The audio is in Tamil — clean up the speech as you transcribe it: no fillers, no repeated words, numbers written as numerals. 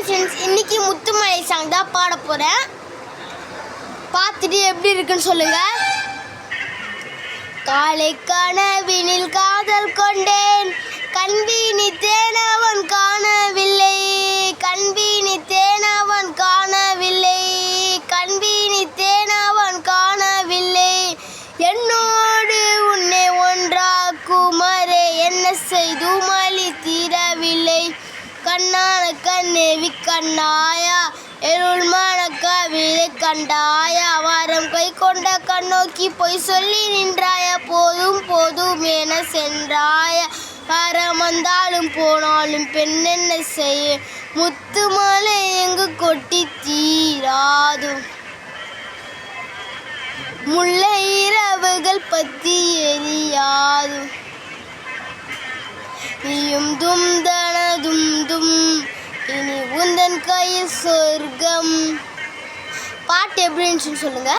ஃப்ரெண்ட்ஸ், இன்னைக்கு முத்துமலை சாங் தான் பாட போகிறேன். பார்த்துட்டு எப்படி இருக்குன்னு சொல்லுங்க. காலை கனவினில் காதல் கொண்டேன், கண்பினித்தேன் அவன் காணவில்லை, கண்பினித்தேன் அவன் காணவில்லை, கண்பினித்தேன் அவன் காணவில்லை. என்னோடு உன்னை ஒன்றாக்குமரே என்ன செய்தும் அளித்திடவில்லை. கண்ணான கண்ணேவி கண்ணாயா, இருள் மன கவிதை கண்டாயா, வாரம் கை கொண்ட கண்ணோக்கி பொய் சொல்லி நின்றாயா, போதும் போதும் என சென்றாயா, வாரம் வந்தாலும் போனாலும் பெண் என்ன செய்ய, முத்துமலை எங்கு கொட்டி தீராது, முல்லை இரவுகள் பத்தி எரியாது, நீயும் தும் தனதும் தும் இனி உந்தன் கையில் சொர்க்கம். பாட்டு எப்படி இருந்துச்சுன்னு சொல்லுங்க.